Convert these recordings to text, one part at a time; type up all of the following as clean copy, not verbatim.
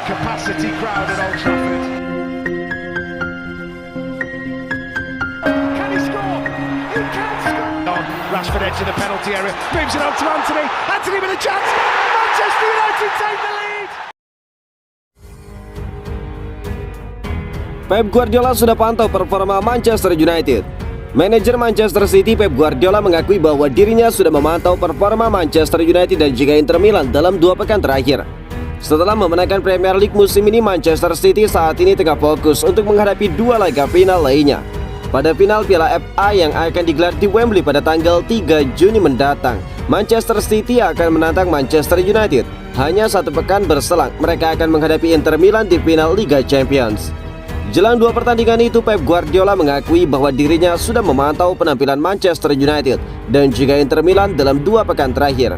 capacity crowd at Old Trafford. Can he score? He can score! Rashford edge of the penalty area, moves it on to Anthony. Anthony with a chance. Manchester United take the lead. Pep Guardiola sudah pantau performa Manchester United. Manajer Manchester City Pep Guardiola mengakui bahwa dirinya sudah memantau performa Manchester United dan juga Inter Milan dalam 2 pekan terakhir. Setelah memenangkan Premier League musim ini, Manchester City saat ini tengah fokus untuk menghadapi 2 laga final lainnya. Pada final Piala FA yang akan digelar di Wembley pada tanggal 3 Juni mendatang, Manchester City akan menantang Manchester United. Hanya 1 pekan berselang, mereka akan menghadapi Inter Milan di final Liga Champions. Jelang 2 pertandingan itu, Pep Guardiola mengakui bahwa dirinya sudah memantau penampilan Manchester United dan juga Inter Milan dalam 2 pekan terakhir.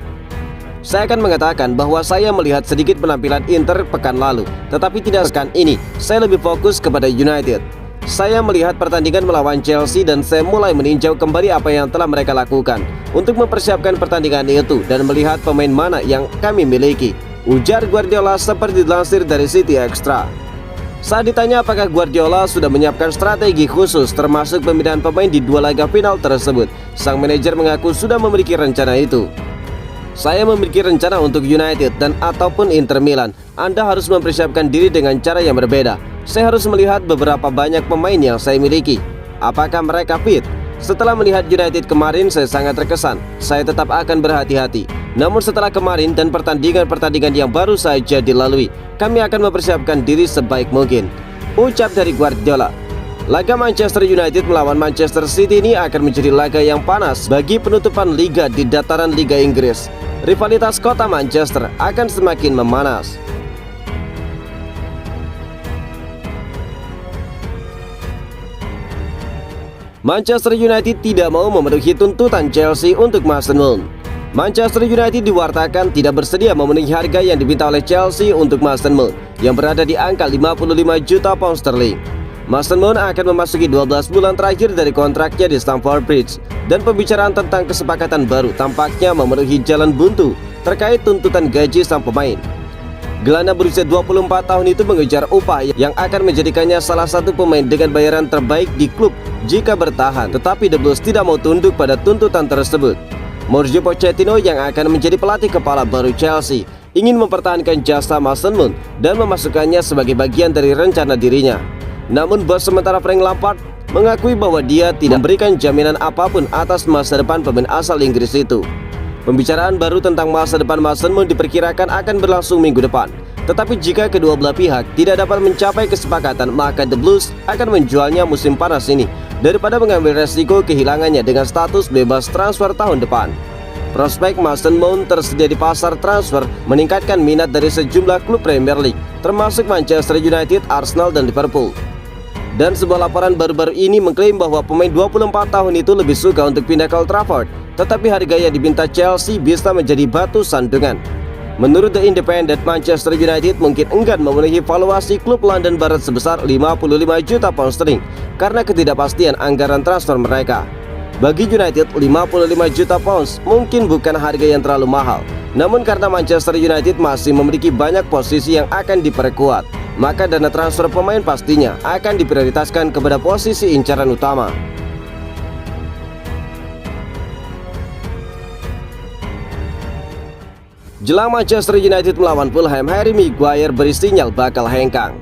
Saya akan mengatakan bahwa saya melihat sedikit penampilan Inter pekan lalu, tetapi tidak pekan ini. Saya lebih fokus kepada United. Saya melihat pertandingan melawan Chelsea dan saya mulai meninjau kembali apa yang telah mereka lakukan untuk mempersiapkan pertandingan itu dan melihat pemain mana yang kami miliki, ujar Guardiola seperti dilansir dari City Extra. Saat ditanya apakah Guardiola sudah menyiapkan strategi khusus termasuk pemindahan pemain di 2 laga final tersebut, sang manajer mengaku sudah memiliki rencana itu. Saya memiliki rencana untuk United dan ataupun Inter Milan. Anda harus mempersiapkan diri dengan cara yang berbeda. Saya harus melihat beberapa banyak pemain yang saya miliki. Apakah mereka fit? Setelah melihat United kemarin, saya sangat terkesan. Saya tetap akan berhati-hati. Namun setelah kemarin dan pertandingan-pertandingan yang baru saja dilalui, kami akan mempersiapkan diri sebaik mungkin, ucap dari Guardiola. Laga Manchester United melawan Manchester City ini akan menjadi laga yang panas bagi penutupan liga di dataran Liga Inggris. Rivalitas kota Manchester akan semakin memanas. Manchester United tidak mau memenuhi tuntutan Chelsea untuk Mason Mount. Manchester United diwartakan tidak bersedia memenuhi harga yang diminta oleh Chelsea untuk Mason Mount yang berada di angka 55 juta pound sterling. Mason Mount akan memasuki 12 bulan terakhir dari kontraknya di Stamford Bridge dan pembicaraan tentang kesepakatan baru tampaknya memenuhi jalan buntu terkait tuntutan gaji sang pemain. Gelandang berusia 24 tahun itu mengejar upah yang akan menjadikannya salah satu pemain dengan bayaran terbaik di klub jika bertahan, tetapi The Blues tidak mau tunduk pada tuntutan tersebut. Mauricio Pochettino yang akan menjadi pelatih kepala baru Chelsea ingin mempertahankan jasa Mason Mount dan memasukkannya sebagai bagian dari rencana dirinya. Namun bos sementara Frank Lampard mengakui bahwa dia tidak memberikan jaminan apapun atas masa depan pemain asal Inggris itu. Pembicaraan baru tentang masa depan Mason Mount diperkirakan akan berlangsung minggu depan. Tetapi jika kedua belah pihak tidak dapat mencapai kesepakatan, maka The Blues akan menjualnya musim panas ini daripada mengambil resiko kehilangannya dengan status bebas transfer tahun depan. Prospek Mason Mount tersedia di pasar transfer meningkatkan minat dari sejumlah klub Premier League, termasuk Manchester United, Arsenal, dan Liverpool. Dan sebuah laporan baru-baru ini mengklaim bahwa pemain 24 tahun itu lebih suka untuk pindah ke Old Trafford, tetapi harga yang diminta Chelsea bisa menjadi batu sandungan. Menurut The Independent, Manchester United mungkin enggan memenuhi valuasi klub London Barat sebesar 55 juta pound sterling karena ketidakpastian anggaran transfer mereka. Bagi United, 55 juta pounds mungkin bukan harga yang terlalu mahal. Namun karena Manchester United masih memiliki banyak posisi yang akan diperkuat, maka dana transfer pemain pastinya akan diprioritaskan kepada posisi incaran utama. Jelang Manchester United melawan Fulham, Harry Maguire beri sinyal bakal hengkang.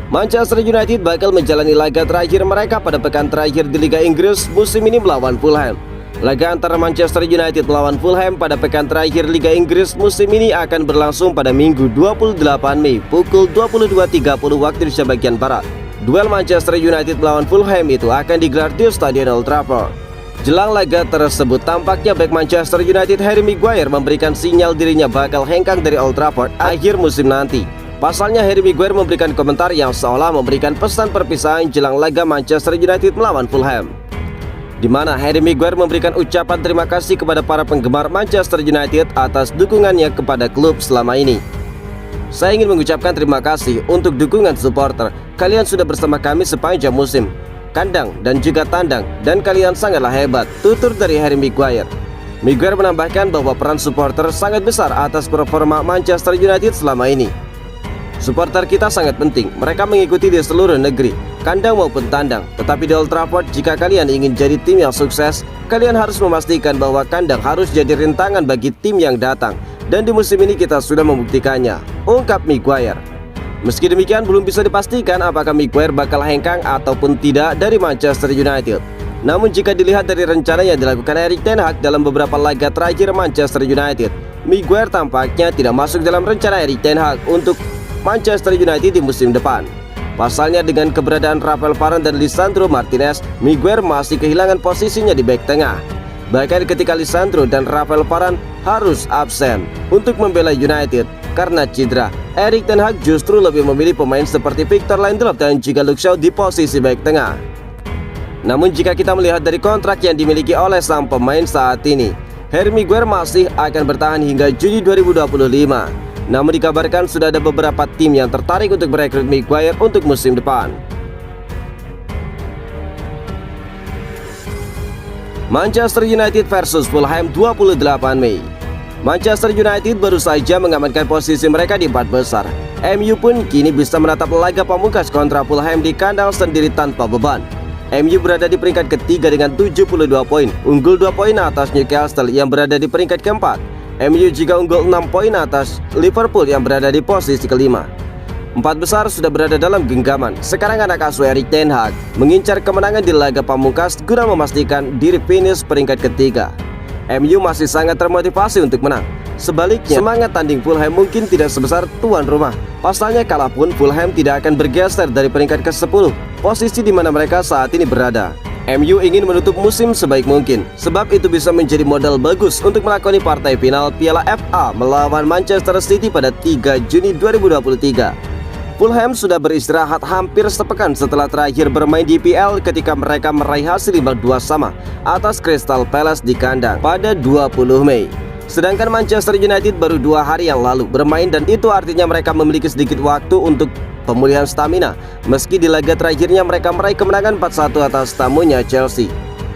Manchester United bakal menjalani laga terakhir mereka pada pekan terakhir di Liga Inggris musim ini melawan Fulham. Laga antara Manchester United melawan Fulham pada pekan terakhir Liga Inggris musim ini akan berlangsung pada Minggu 28 Mei pukul 22.30 waktu Indonesia bagian Barat. Duel Manchester United melawan Fulham itu akan digelar di Stadion Old Trafford. Jelang laga tersebut, tampaknya bek Manchester United Harry Maguire memberikan sinyal dirinya bakal hengkang dari Old Trafford akhir musim nanti. Pasalnya Harry Maguire memberikan komentar yang seolah memberikan pesan perpisahan jelang laga Manchester United melawan Fulham, di mana Harry Maguire memberikan ucapan terima kasih kepada para penggemar Manchester United atas dukungannya kepada klub selama ini. Saya ingin mengucapkan terima kasih untuk dukungan supporter. Kalian sudah bersama kami sepanjang musim, kandang dan juga tandang, dan kalian sangatlah hebat, tutur dari Harry Maguire. Maguire menambahkan bahwa peran supporter sangat besar atas performa Manchester United selama ini. Supporter kita sangat penting, mereka mengikuti di seluruh negeri, kandang maupun tandang. Tetapi di Old Trafford, jika kalian ingin jadi tim yang sukses, kalian harus memastikan bahwa kandang harus jadi rintangan bagi tim yang datang. Dan di musim ini kita sudah membuktikannya, ungkap Maguire. Meski demikian, belum bisa dipastikan apakah Maguire bakal hengkang ataupun tidak dari Manchester United. Namun jika dilihat dari rencana yang dilakukan Erik ten Hag dalam beberapa laga terakhir Manchester United, Maguire tampaknya tidak masuk dalam rencana Erik ten Hag untuk Manchester United di musim depan. Pasalnya dengan keberadaan Rafael Varane dan Lisandro Martinez, Maguire masih kehilangan posisinya di bek tengah. Bahkan ketika Lisandro dan Rafael Varane harus absen untuk membela United karena cedera, Erik ten Hag justru lebih memilih pemain seperti Victor Lindelof dan juga Luke Shaw di posisi bek tengah. Namun jika kita melihat dari kontrak yang dimiliki oleh sang pemain saat ini, Harry Maguire masih akan bertahan hingga Juni 2025. Namun dikabarkan sudah ada beberapa tim yang tertarik untuk merekrut Maguire untuk musim depan. Manchester United versus Fulham 28 Mei. Manchester United baru saja mengamankan posisi mereka di 4 besar. MU pun kini bisa menatap laga pamungkas kontra Fulham di kandang sendiri tanpa beban. MU berada di peringkat ketiga dengan 72 poin, unggul 2 poin atas Newcastle yang berada di peringkat keempat. MU juga unggul 6 poin atas Liverpool yang berada di posisi kelima. 4 besar sudah berada dalam genggaman. Sekarang anak asuh Erik ten Hag mengincar kemenangan di laga pamungkas guna memastikan diri finish peringkat ketiga. MU masih sangat termotivasi untuk menang. Sebaliknya, semangat tanding Fulham mungkin tidak sebesar tuan rumah. Pasalnya kalah pun Fulham tidak akan bergeser dari peringkat ke-10, posisi di mana mereka saat ini berada. MU ingin menutup musim sebaik mungkin, sebab itu bisa menjadi modal bagus untuk melakoni partai final Piala FA melawan Manchester City pada 3 Juni 2023. Fulham sudah beristirahat hampir sepekan setelah terakhir bermain di IPL ketika mereka meraih hasil 5-2 sama atas Crystal Palace di kandang pada 20 Mei. Sedangkan Manchester United baru 2 hari yang lalu bermain dan itu artinya mereka memiliki sedikit waktu untuk pemulihan stamina. Meski di laga terakhirnya mereka meraih kemenangan 4-1 atas tamunya Chelsea.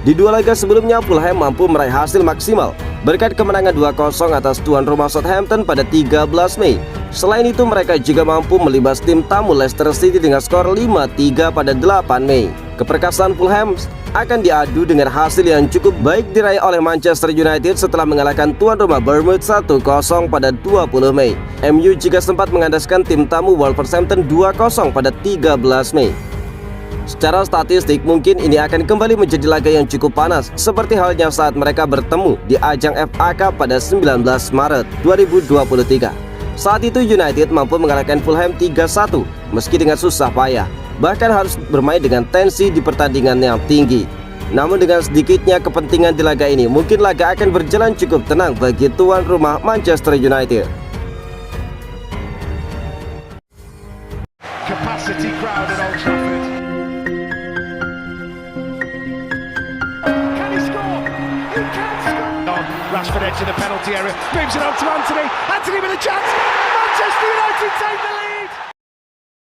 Di 2 laga sebelumnya Fulham mampu meraih hasil maksimal berkat kemenangan 2-0 atas tuan rumah Southampton pada 13 Mei. Selain itu mereka juga mampu melibas tim tamu Leicester City dengan skor 5-3 pada 8 Mei. Keperkasaan Fulham akan diadu dengan hasil yang cukup baik diraih oleh Manchester United setelah mengalahkan tuan rumah Bournemouth 1-0 pada 20 Mei. MU juga sempat mengandaskan tim tamu Wolverhampton 2-0 pada 13 Mei. Secara statistik mungkin ini akan kembali menjadi laga yang cukup panas seperti halnya saat mereka bertemu di ajang FA Cup pada 19 Maret 2023. Saat itu United mampu mengalahkan Fulham 3-1 meski dengan susah payah, bahkan harus bermain dengan tensi di pertandingan yang tinggi. Namun dengan sedikitnya kepentingan di laga ini, mungkin laga akan berjalan cukup tenang bagi tuan rumah Manchester United. Capacity crowd at Old Trafford. Can he score? He can score! Rashford edge of the penalty area, moves it on to Anthony. Anthony with a chance. Manchester United take the lead.